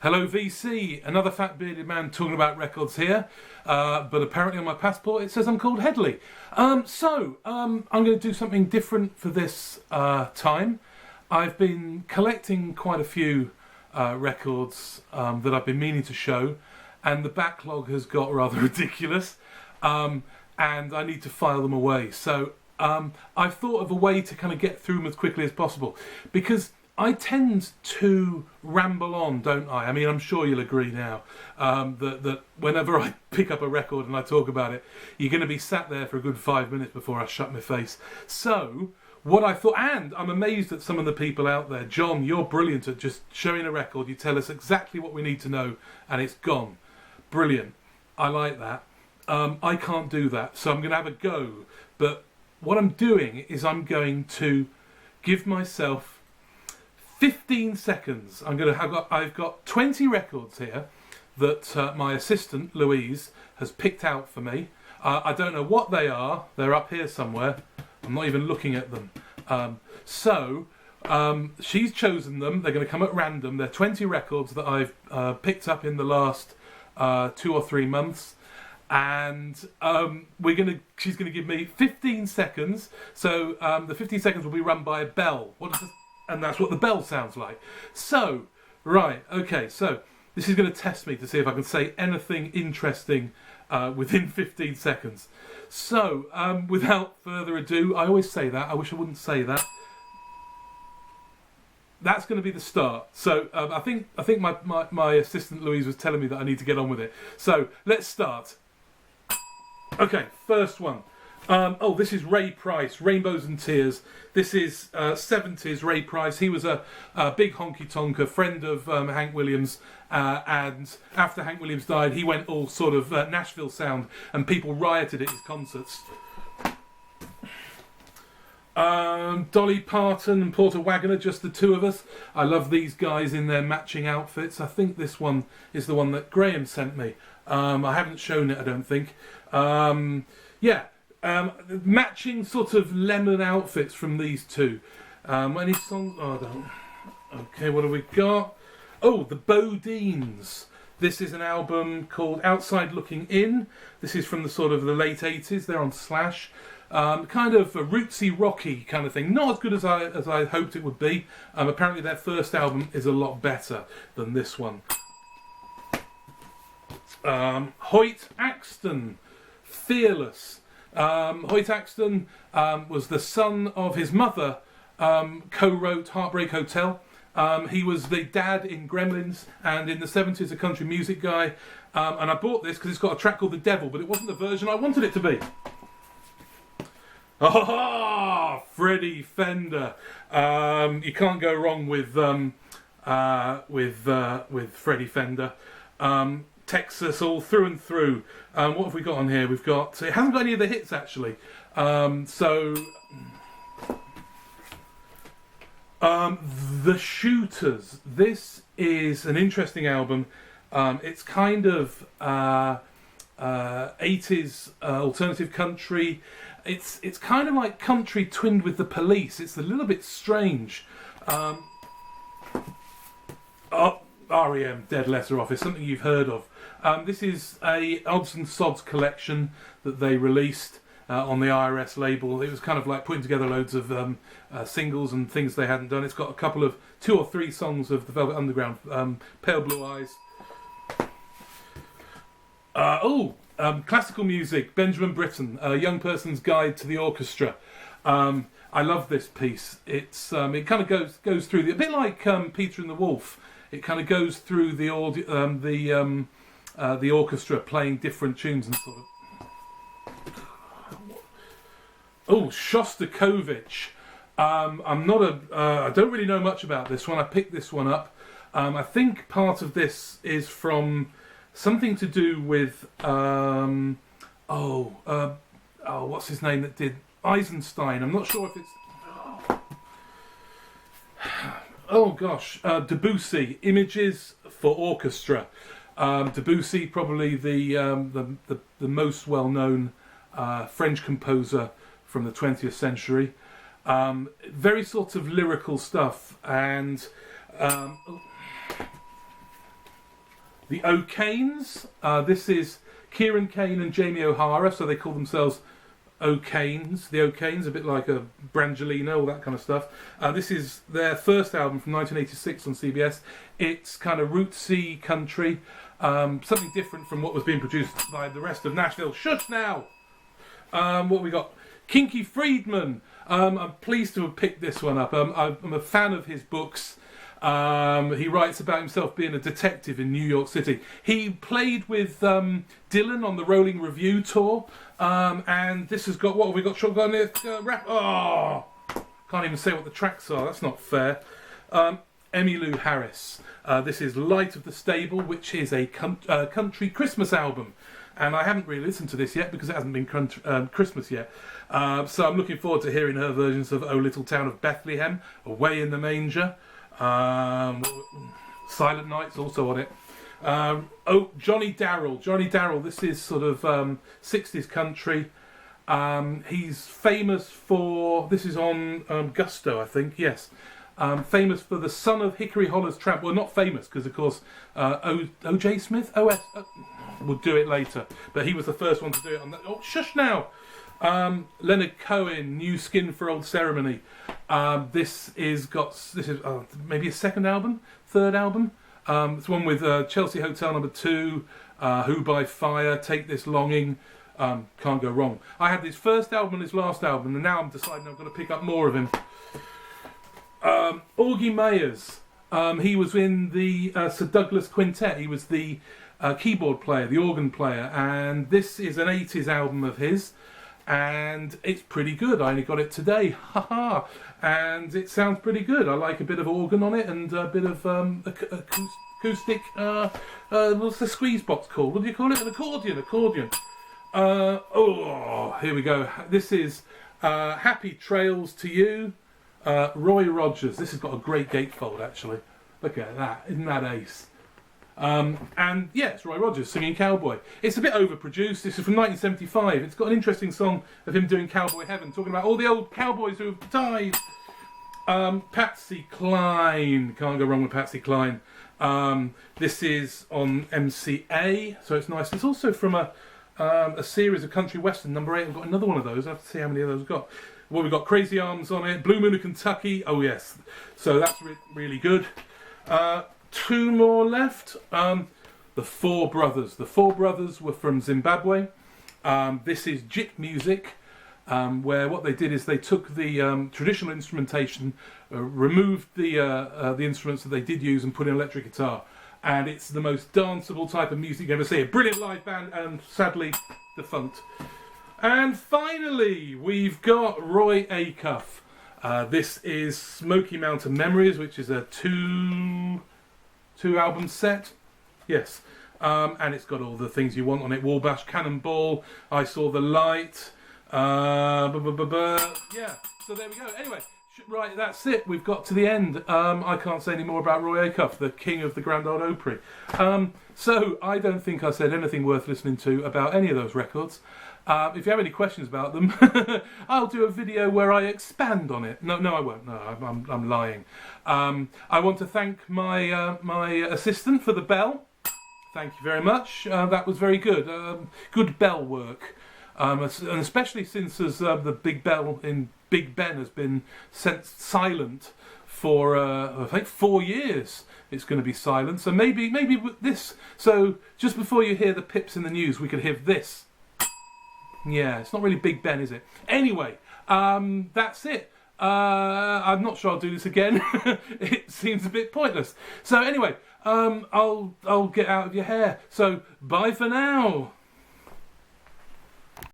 Hello VC, another fat bearded man talking about records here, but apparently on my passport it says I'm called Hedley. I'm going to do something different for this time. I've been collecting quite a few records that I've been meaning to show, and the backlog has got rather ridiculous, and I need to file them away. So I've thought of a way to kind of get through them as quickly as possible, because I tend to ramble on, don't I? I mean, I'm sure you'll agree now that whenever I pick up a record and I talk about it, you're going to be sat there for a good 5 minutes before I shut my face. So what I thought, and I'm amazed at some of the people out there. John, you're brilliant at just showing a record. You tell us exactly what we need to know and it's gone. Brilliant. I like that. I can't do that, so I'm going to have a go. But what I'm doing is I'm going to give myself 15 seconds. I've got 20 records here that my assistant Louise has picked out for me. I don't know what they are. They're up here somewhere. I'm not even looking at them. She's chosen them. They're going to come at random. They're 20 records that I've picked up in the last 2 or 3 months. And she's going to give me 15 seconds. So the 15 seconds will be run by a bell. And that's what the bell sounds like. So, right, okay, so this is going to test me to see if I can say anything interesting within 15 seconds. So, without further ado, I always say that, I wish I wouldn't say that. That's going to be the start. So, I think my assistant Louise was telling me that I need to get on with it. So, let's start. Okay, first one. This is Ray Price, Rainbows and Tears. This is 70s Ray Price. He was a big honky-tonker, friend of Hank Williams, and after Hank Williams died, he went all sort of Nashville sound, and people rioted at his concerts. Dolly Parton and Porter Wagoner, just the two of us. I love these guys in their matching outfits. I think this one is the one that Graham sent me. I haven't shown it, I don't think. Matching sort of lemon outfits from these two. Any songs? Oh, I don't. Okay, what have we got? Oh, the Bodines. This is an album called Outside Looking In. This is from the sort of the late 80s. They're on Slash. Kind of a rootsy, rocky kind of thing. Not as good as I hoped it would be. Apparently their first album is a lot better than this one. Hoyt Axton, Fearless. Hoyt Axton was the son of his mother, co-wrote Heartbreak Hotel. He was the dad in Gremlins, and in the 70s a country music guy. And I bought this because it's got a track called The Devil, but it wasn't the version I wanted it to be. Oh, Freddie Fender. You can't go wrong with Freddie Fender. Texas all through and through. What have we got on here? We've got... It hasn't got any of the hits, actually. The Shooters. This is an interesting album. It's kind of 80s alternative country. It's kind of like country twinned with the Police. It's a little bit strange. REM, Dead Letter Office, something you've heard of. This is a Odds and Sods collection that they released on the IRS label. It was kind of like putting together loads of singles and things they hadn't done. It's got a couple of 2 or 3 songs of the Velvet Underground. Pale Blue Eyes. Classical music, Benjamin Britten, A Young Person's Guide to the Orchestra. I love this piece. It kind of goes through a bit like Peter and the Wolf. It kind of goes through the orchestra playing different tunes and sort of. Oh, Shostakovich. I don't really know much about this one. I picked this one up. I think part of this is from something to do with what's his name that did Eisenstein. I'm not sure if it's. Oh gosh, Debussy, Images for Orchestra. Debussy, probably the most well-known French composer from the 20th century. Very sort of lyrical stuff, and the O'Kanes. This is Kieran Kane and Jamie O'Hara, so they call themselves O'Kanes. The O'Kanes, a bit like a Brangelina, all that kind of stuff. This is their first album from 1986 on CBS. It's kind of rootsy country, something different from what was being produced by the rest of Nashville. Shush now! What we got? Kinky Friedman. I'm pleased to have picked this one up. I'm a fan of his books. He writes about himself being a detective in New York City. He played with Dylan on the Rolling Review tour, and this has got, what have we got? Shotgun rap. Oh, can't even say what the tracks are. That's not fair. Emmylou Harris. This is Light of the Stable, which is a country Christmas album. And I haven't really listened to this yet because it hasn't been Christmas yet. So I'm looking forward to hearing her versions of O Little Town of Bethlehem, Away in the Manger. Silent Night's also on it. Johnny Darrell. This is sort of 60s country. He's famous for, this is on Gusto, I think, yes. Famous for the Son of Hickory Holler's Tramp. Well, not famous because, of course, O.J. Smith, we'll do it later. But he was the first one to do it on that. Oh, shush now! Leonard Cohen, New Skin for Old Ceremony. This is maybe a third album. It's one with Chelsea Hotel No. 2, Who by Fire, Take This Longing. Can't go wrong. I had his first album and his last album, and now I'm deciding I'm going to pick up more of him. Augie Mayers. He was in the Sir Douglas Quintet. He was the keyboard player, the organ player, and this is an 80s album of his. And it's pretty good. I only got it today, haha, and it sounds pretty good. I like a bit of organ on it and a bit of acoustic. What's the squeeze box called? What do you call it? An accordion. Here we go. This is Happy Trails to You, Roy Rogers. This has got a great gatefold actually. Look at that, isn't that ace? And yeah, it's Roy Rogers singing Cowboy. It's a bit overproduced. This is from 1975. It's got an interesting song of him doing Cowboy Heaven, talking about all the old cowboys who have died. Patsy Cline. Can't go wrong with Patsy Cline. This is on MCA, so it's nice. It's also from a series of country western, number 8. I've got another one of those. I have to see how many of those we've got. Well, we've got Crazy Arms on it. Blue Moon of Kentucky. Oh yes. So that's really good. 2 more left. The Four Brothers. The Four Brothers were from Zimbabwe. This is jit music, where what they did is they took the traditional instrumentation, removed the instruments that they did use, and put in electric guitar. And it's the most danceable type of music you ever see. A brilliant live band, and sadly defunct. And finally, we've got Roy Acuff. This is Smoky Mountain Memories, which is a two album set, yes, and it's got all the things you want on it. Wabash Cannonball, I Saw the Light, yeah, so there we go. Anyway, right, that's it, we've got to the end. I can't say any more about Roy Acuff, the king of the Grand Ole Opry. So I don't think I said anything worth listening to about any of those records. If you have any questions about them, I'll do a video where I expand on it. No, I won't. No, I'm lying. I want to thank my assistant for the bell. Thank you very much. That was very good. Good bell work. And especially since the big bell in Big Ben has been silent for I think 4 years. It's going to be silent. So maybe with this. So just before you hear the pips in the news, we could hear this. Yeah, it's not really Big Ben, is it? Anyway, that's it. I'm not sure I'll do this again. It seems a bit pointless. So anyway, I'll get out of your hair. So bye for now.